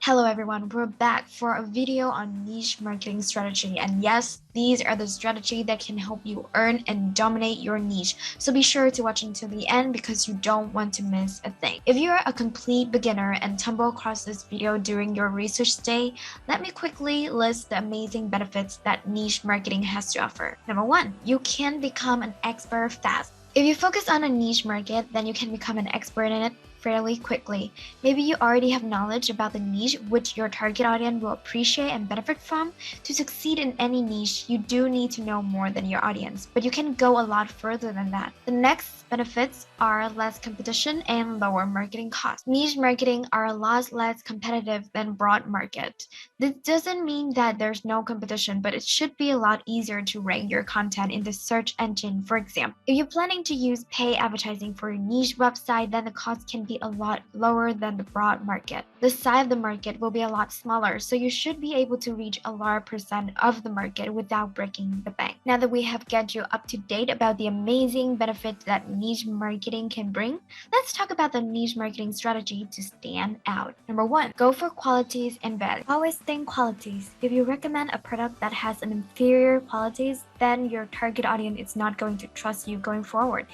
Hello everyone, we're back for a video on niche marketing strategy, and yes, these are the strategy that can help you earn and dominate your niche. So be sure to watch until the end because you don't want to miss a thing. If you're a complete beginner and stumble across this video during your research day, let me quickly list the amazing benefits that niche marketing has to offer. Number 1, you can become an expert fast. If you focus on a niche market, then you can become an expert in it fairly quickly. Maybe you already have knowledge about the niche which your target audience will appreciate and benefit from. To succeed in any niche, you do need to know more than your audience, but you can go a lot further than that. The next benefits are less competition and lower marketing costs. Niche marketing are a lot less competitive than broad market. This doesn't mean that there's no competition, but it should be a lot easier to rank your content in the search engine. For example, if you're planning to use paid advertising for your niche website, then the cost can be a lot lower than the broad market. The size of the market will be a lot smaller, so you should be able to reach a large percent of the market without breaking the bank. Now that we have got you up to date about the amazing benefits that niche marketing can bring, let's talk about the niche marketing strategy to stand out. Number 1, go for qualities and value. Always think qualities. If you recommend a product that has an inferior qualities, then your target audience is not going to trust you going forward.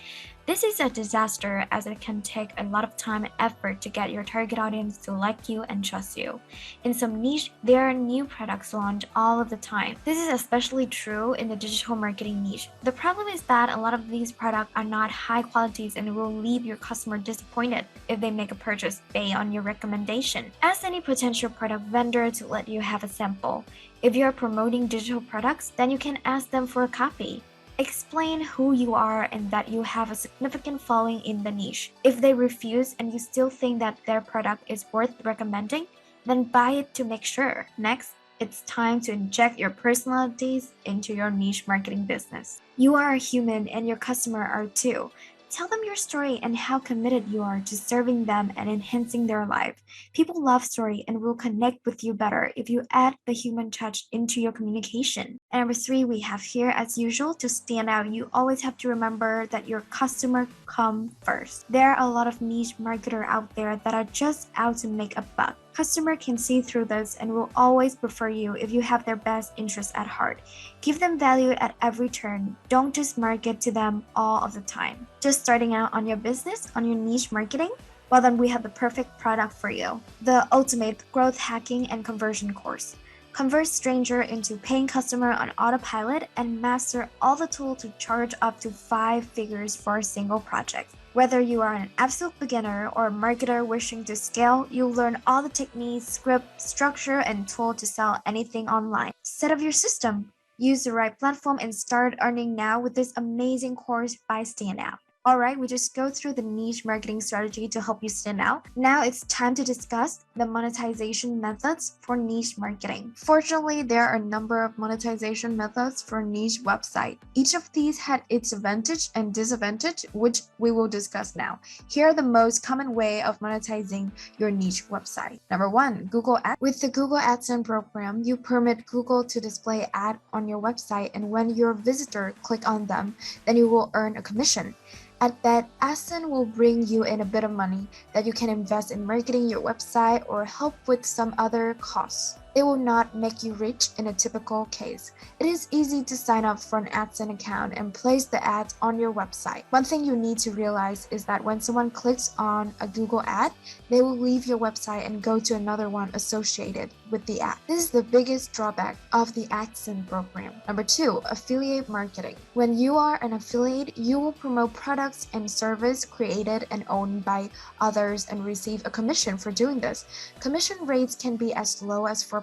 This is a disaster as it can take a lot of time and effort to get your target audience to like you and trust you. In some niche, there are new products launched all of the time. This is especially true in the digital marketing niche. The problem is that a lot of these products are not high qualities and will leave your customer disappointed if they make a purchase based on your recommendation. Ask any potential product vendor to let you have a sample. If you are promoting digital products, then you can ask them for a copy. Explain who you are and that you have a significant following in the niche. If they refuse and you still think that their product is worth recommending, then buy it to make sure. Next, it's time to inject your personalities into your niche marketing business. You are a human and your customer are too. Tell them your story and how committed you are to serving them and enhancing their life. People love story and will connect with you better if you add the human touch into your communication. And number 3, we have here, as usual, to stand out, you always have to remember that your customer come first. There are a lot of niche marketers out there that are just out to make a buck. Customer can see through this and will always prefer you if you have their best interests at heart. Give them value at every turn. Don't just market to them all of the time. Just starting out on your business, on your niche marketing? Well, then we have the perfect product for you. The ultimate growth hacking and conversion course. Convert stranger into paying customer on autopilot and master all the tools to charge up to 5 figures for a single project. Whether you are an absolute beginner or a marketer wishing to scale, you'll learn all the techniques, script, structure, and tool to sell anything online. Set up your system, use the right platform, and start earning now with this amazing course by Standout. Alright, we just go through the niche marketing strategy to help you stand out. Now it's time to discuss the monetization methods for niche marketing. Fortunately, there are a number of monetization methods for niche website. Each of these had its advantage and disadvantage, which we will discuss now. Here are the most common way of monetizing your niche website. Number 1, Google Ads. With the Google AdSense program, you permit Google to display ad on your website, and when your visitor click on them, then you will earn a commission. At that, AdSense will bring you in a bit of money that you can invest in marketing your website or help with some other costs. It will not make you rich in a typical case. It is easy to sign up for an AdSense account and place the ads on your website. One thing you need to realize is that when someone clicks on a Google ad, they will leave your website and go to another one associated with the ad. This is the biggest drawback of the AdSense program. Number 2, affiliate marketing. When you are an affiliate, you will promote products and service created and owned by others and receive a commission for doing this. Commission rates can be as low as 4%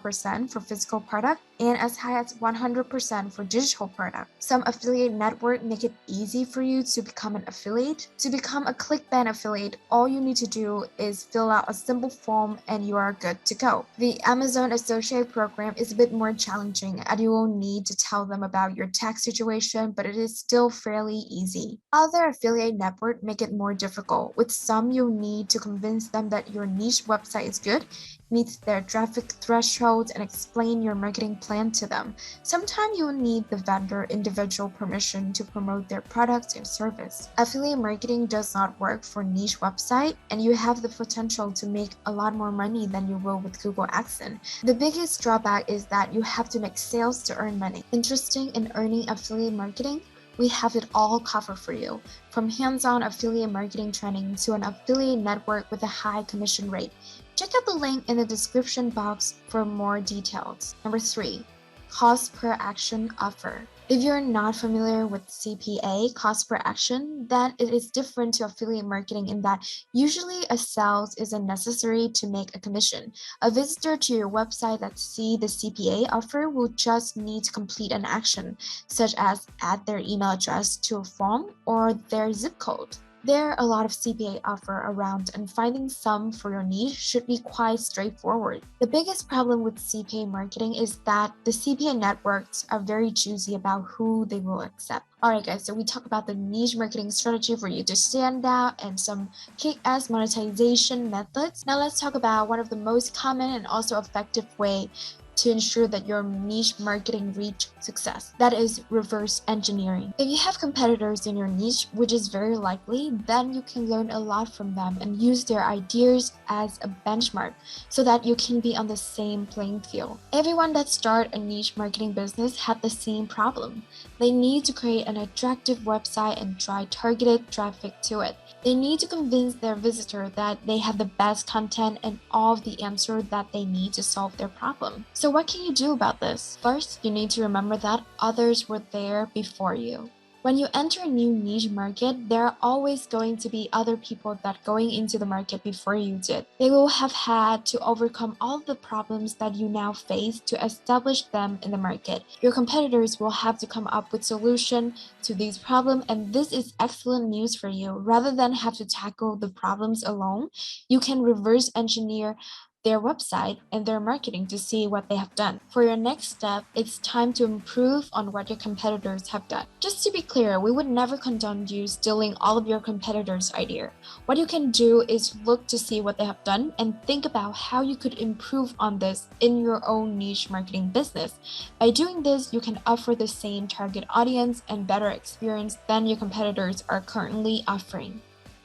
for physical product and as high as 100% for digital product. Some affiliate network make it easy for you to become an affiliate. To become a ClickBank affiliate, all you need to do is fill out a simple form and you are good to go. The Amazon Associate program is a bit more challenging and you will need to tell them about your tax situation, but it is still fairly easy. Other affiliate network make it more difficult. With some, you'll need to convince them that your niche website is good, meets their traffic thresholds, and explain your marketing plan to them. Sometimes you'll need the vendor individual permission to promote their products or service. Affiliate marketing does not work for niche website, and you have the potential to make a lot more money than you will with Google AdSense. The biggest drawback is that you have to make sales to earn money. Interested in earning affiliate marketing? We have it all covered for you, from hands-on affiliate marketing training to an affiliate network with a high commission rate. Check out the link in the description box for more details. Number 3, cost per action offer. If you're not familiar with CPA, cost per action, then it is different to affiliate marketing in that usually a sales isn't necessary to make a commission. A visitor to your website that sees the CPA offer will just need to complete an action, such as add their email address to a form or their zip code. There are a lot of CPA offer around, and finding some for your niche should be quite straightforward. The biggest problem with CPA marketing is that the CPA networks are very choosy about who they will accept. Alright guys, so we talk about the niche marketing strategy for you to stand out and some kick-ass monetization methods. Now let's talk about one of the most common and also effective way to ensure that your niche marketing reach success. That is reverse engineering. If you have competitors in your niche, which is very likely, then you can learn a lot from them and use their ideas as a benchmark so that you can be on the same playing field. Everyone that started a niche marketing business had the same problem. They need to create an attractive website and drive targeted traffic to it. They need to convince their visitor that they have the best content and all of the answers that they need to solve their problem. So what can you do about this? First, you need to remember that others were there before you. When you enter a new niche market, there are always going to be other people that going into the market before you did. They will have had to overcome all of the problems that you now face to establish them in the market. Your competitors will have to come up with solution to these problems, and this is excellent news for you. Rather than have to tackle the problems alone, you can reverse engineer their website and their marketing to see what they have done. For your next step, it's time to improve on what your competitors have done. Just to be clear, we would never condone you stealing all of your competitors' idea. What you can do is look to see what they have done and think about how you could improve on this in your own niche marketing business. By doing this, you can offer the same target audience and better experience than your competitors are currently offering.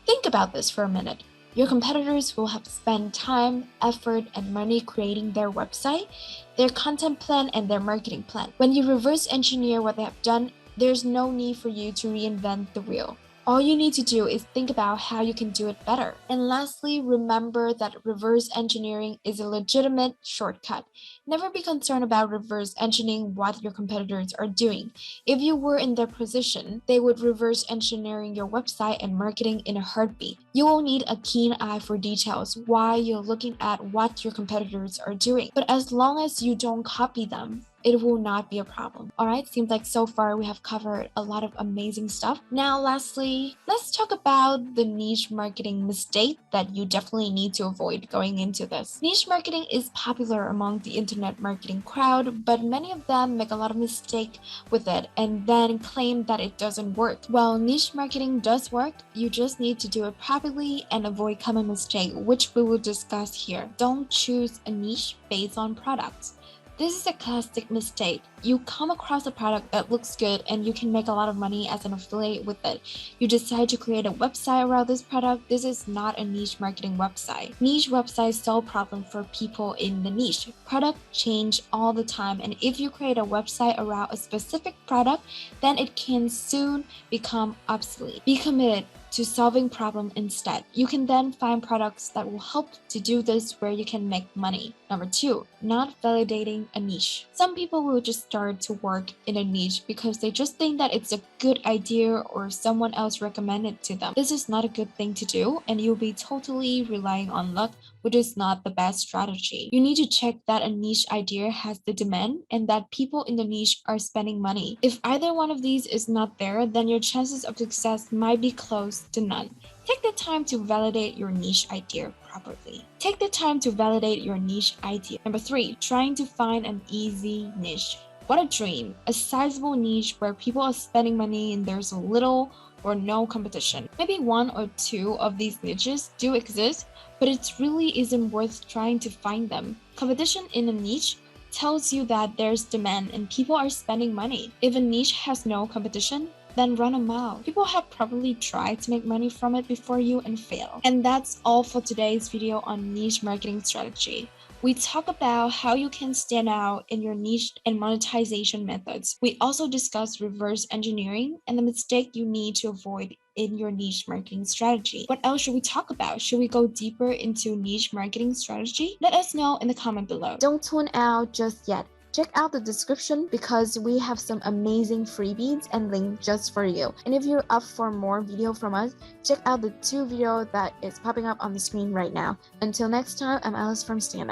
Think about this for a minute. Your competitors will have spent time, effort, and money creating their website, their content plan, and their marketing plan. When you reverse engineer what they have done, there's no need for you to reinvent the wheel. All you need to do is think about how you can do it better. And lastly, remember that reverse engineering is a legitimate shortcut. Never be concerned about reverse engineering what your competitors are doing. If you were in their position, they would reverse engineering your website and marketing in a heartbeat. You will need a keen eye for details while you're looking at what your competitors are doing. But as long as you don't copy them, it will not be a problem. Alright, seems like so far we have covered a lot of amazing stuff. Now lastly, let's talk about the niche marketing mistake that you definitely need to avoid going into this. Niche marketing is popular among the internet marketing crowd, but many of them make a lot of mistakes with it and then claim that it doesn't work. Well, niche marketing does work, you just need to do it properly and avoid common mistakes, which we will discuss here. Don't choose a niche based on products. This is a classic mistake. You come across a product that looks good and you can make a lot of money as an affiliate with it. You decide to create a website around this product. This is not a niche marketing website. Niche websites solve problems for people in the niche. Products change all the time, and if you create a website around a specific product, then it can soon become obsolete. Be committed to solving problem instead. You can then find products that will help to do this where you can make money. Number 2, not validating a niche. Some people will just start to work in a niche because they just think that it's a good idea or someone else recommended it to them. This is not a good thing to do, and you'll be totally relying on luck, which is not the best strategy. You need to check that a niche idea has the demand and that people in the niche are spending money. If either one of these is not there, then your chances of success might be close to none. Take the time to validate your niche idea properly. Take the time to validate your niche idea. Number 3, trying to find an easy niche. What a dream! A sizable niche where people are spending money and there's little or no competition. Maybe 1 or 2 of these niches do exist, but it really isn't worth trying to find them. Competition in a niche tells you that there's demand and people are spending money. If a niche has no competition, then run a mile. People have probably tried to make money from it before you and fail. And that's all for today's video on niche marketing strategy. We talk about how you can stand out in your niche and monetization methods. We also discuss reverse engineering and the mistake you need to avoid in your niche marketing strategy. What else should we talk about? Should we go deeper into niche marketing strategy? Let us know in the comment below. Don't tune out just yet. Check out the description because we have some amazing freebies and links just for you. And if you're up for more video from us, check out the 2 videos that is popping up on the screen right now. Until next time, I'm Alice from Stand Out.